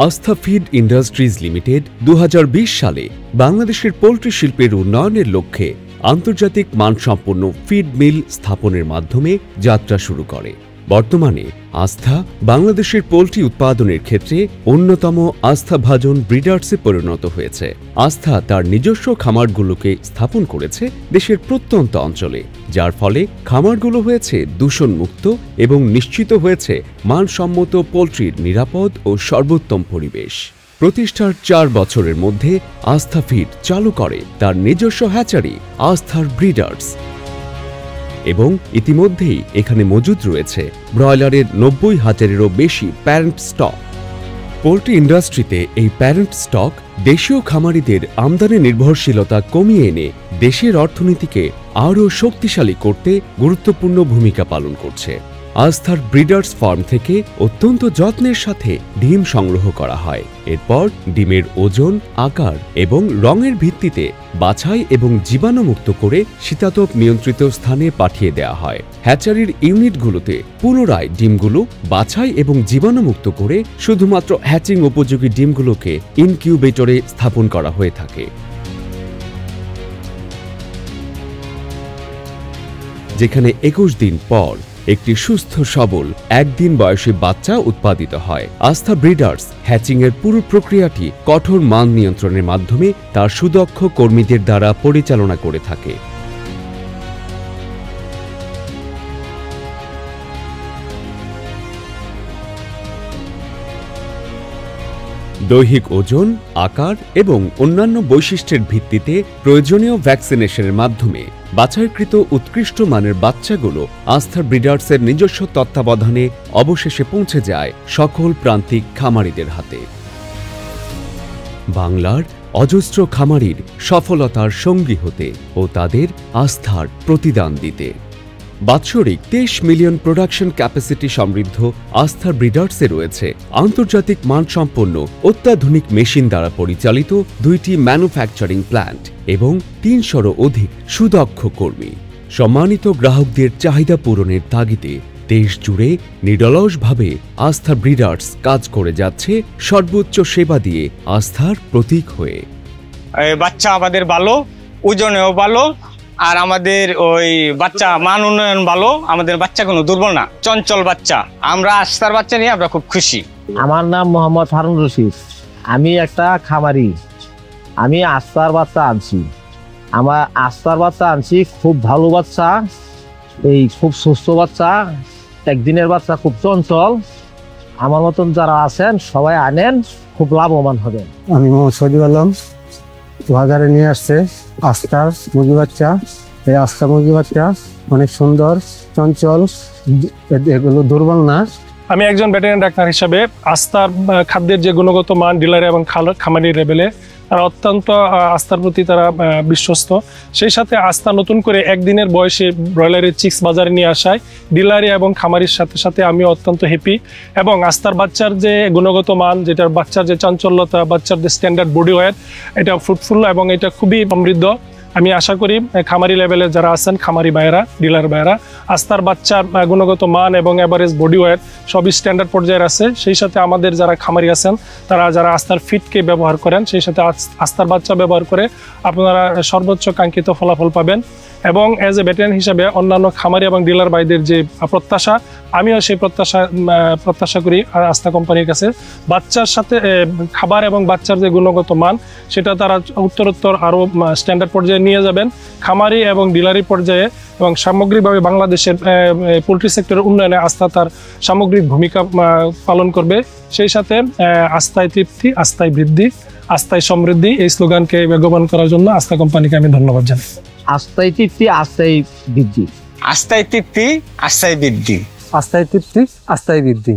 আস্থা feed industries limited 2020 সালে বাংলাদেশের পোল্ট্রি শিল্পের উন্নয়নের লক্ষ্যে আন্তর্জাতিক মানসম্পন্ন ফিড মিল স্থাপনের মাধ্যমে যাত্রা শুরু করে। বর্তমানে আস্থা বাংলাদেশের পোল্ট্রি উৎপাদনের ক্ষেত্রে অন্যতম আস্থাভাজন ব্রিডার্সে পরিণত হয়েছে। আস্থা তার নিজস্ব খামারগুলোকে স্থাপন করেছে দেশের প্রত্যন্ত অঞ্চলে, যার ফলে খামারগুলো হয়েছে দূষণমুক্ত এবং নিশ্চিত হয়েছে মানসম্মত পোল্ট্রির নিরাপদ ও সর্বোত্তম পরিবেশ। প্রতিষ্ঠার 4 বছরের মধ্যে আস্থা ফিড চালু করে তার নিজস্ব হ্যাচারি আস্থার ব্রিডার্স এবং ইতিমধ্যেই এখানে মজুদ রয়েছে ব্রয়লারের 90,000-এরও বেশি প্যারেন্ট স্টক। পোল্ট্রি ইন্ডাস্ট্রিতে এই প্যারেন্ট স্টক দেশীয় খামারিদের আমদানি নির্ভরশীলতা কমিয়ে এনে দেশের অর্থনীতিকে আরও শক্তিশালী করতে গুরুত্বপূর্ণ ভূমিকা পালন করছে। আস্থার ব্রিডার্স ফার্ম থেকে অত্যন্ত যত্নের সাথে ডিম সংগ্রহ করা হয়। এরপর ডিমের ওজন, আকার এবং রঙের ভিত্তিতে বাছাই এবং জীবাণুমুক্ত করে শীতাতপ নিয়ন্ত্রিত স্থানে পাঠিয়ে দেওয়া হয়। হ্যাচারির ইউনিটগুলোতে পুনরায় ডিমগুলো বাছাই এবং জীবাণুমুক্ত করে শুধুমাত্র হ্যাচিং উপযোগী ডিমগুলোকে ইনকিউবেটরে স্থাপন করা হয়ে থাকে, যেখানে 21 দিন পর একটি সুস্থ সবল 1 দিন বয়সী বাচ্চা উৎপাদিত হয়। আস্থা ব্রিডার্স হ্যাচিংয়ের পুরো প্রক্রিয়াটি কঠোর মান নিয়ন্ত্রণের মাধ্যমে তার সুদক্ষ কর্মীদের দ্বারা পরিচালনা করে থাকে। দৈহিক ওজন, আকার এবং অন্যান্য বৈশিষ্ট্যের ভিত্তিতে প্রয়োজনীয় ভ্যাকসিনেশনের মাধ্যমে বাছাইকৃত উৎকৃষ্ট মানের বাচ্চাগুলো আস্থা ব্রিডার্সের নিজস্ব তত্ত্বাবধানে অবশেষে পৌঁছে যায় সকল প্রান্তিক খামারিদের হাতে। বাংলার অজস্র খামারির সফলতার সঙ্গী হতে ও তাদের আস্থার প্রতিদান দিতে। বাৎসরিক 23 মিলিয়ন প্রোডাকশন ক্যাপাসিটি সমৃদ্ধ আস্থা ব্রিডার্সে রয়েছে আন্তর্জাতিক মানসম্পন্ন অত্যাধুনিক মেশিন দ্বারা পরিচালিত 2টি ম্যানুফ্যাকচারিং প্ল্যান্ট এবং 300-রও অধিক সুদক্ষ কর্মী। সম্মানিত গ্রাহকদের চাহিদা পূরণের তাগিদে দেশ জুড়ে নিরলসভাবে আস্থা ব্রিডার্স কাজ করে যাচ্ছে সর্বোচ্চ সেবা দিয়ে আস্থার প্রতীক হয়ে। বাচ্চা আমাদের ভালো, ওজনেও ভালো, আর আমাদের ওই বাচ্চা মান উন্নয়ন ভালো। আমাদের বাচ্চা কোনো দুর্বল না, চঞ্চল বাচ্চা। আমরা আস্থার বাচ্চা নিয়ে আমরা খুব খুশি। আমার নাম মোহাম্মদ হারুন রশিদ। আমি একটা খামারি। আমি আস্থার বাচ্চা আনছি। আমার আস্থার বাচ্চা আনছি, খুব ভালো বাচ্চা, এই খুব সুস্থ বাচ্চা, একদিনের বাচ্চা, খুব চঞ্চল। আমার মতন যারা আছেন সবাই আনেন, খুব লাভবান হবেন। আমি মোহাম্মদ শহীদুল আলম, বাজারে নিয়ে আসছে আস্থার মুরগি বাচ্চা। এই আস্থা মুরগি বাচ্চা অনেক সুন্দর, চঞ্চল, এগুলো দুর্বল না। আমি একজন ভেটেরিনারি ডাক্তার হিসাবে আস্থার খাদ্যের যে গুণগত মান ডিলার এবং খামারি লেভেলে তারা অত্যন্ত আস্থার প্রতি তারা বিশ্বস্ত। সেই সাথে আস্থা নতুন করে 1 দিনের বয়সে ব্রয়লারের চিক্স বাজারে নিয়ে আসায় ডিলারি এবং খামারির সাথে সাথে আমি অত্যন্ত হ্যাপি। এবং আস্থার বাচ্চার যে গুণগত মান, যেটার বাচ্চার যে চাঞ্চল্যতা, বাচ্চার যে স্ট্যান্ডার্ড বডি ওয়েট, এটা ফ্রুটফুল এবং এটা খুবই সমৃদ্ধ। আমি আশা করি খামারি লেভেলে যারা আছেন, খামারি ভাইয়েরা, ডিলার ভাইয়েরা, আস্থার বাচ্চার গুণগত মান এবং এভারেজ বডি ওয়েট সবই স্ট্যান্ডার্ড পর্যায়ের আছে। সেই সাথে আমাদের যারা খামারি আছেন, তারা যারা আস্থার ফিডকে ব্যবহার করেন, সেই সাথে আস্থার বাচ্চা ব্যবহার করে আপনারা সর্বোচ্চ কাঙ্ক্ষিত ফলাফল পাবেন। এবং অ্যাজ এ ভেটেরিয়ান হিসাবে অন্যান্য খামারি এবং ডিলার ভাইদের যে প্রত্যাশা, আমিও সেই প্রত্যাশা করি আস্থা কোম্পানির কাছে। বাচ্চার সাথে খাবার এবং বাচ্চার যে গুণগত মান, সেটা তারা উত্তরোত্তর আরও স্ট্যান্ডার্ড পর্যায়ে নিয়ে যাবেন খামারি এবং ডিলারি পর্যায়ে। এবং সামগ্রিকভাবে বাংলাদেশের পোলট্রি সেক্টরের উন্নয়নে আস্থা তার সামগ্রিক ভূমিকা পালন করবে। সেই সাথে আস্থায় তৃপ্তি, আস্থায় বৃদ্ধি, আস্থায় সমৃদ্ধি, এই স্লোগানকে বেগবান করার জন্য আস্থা কোম্পানিকে আমি ধন্যবাদ জানাই। আস্থায় তৃপ্তি, আস্থায় বৃদ্ধি। আস্থায় তৃপ্তি, আস্থায় বৃদ্ধি। আস্থায় তৃপ্তি, আস্থায় বৃদ্ধি।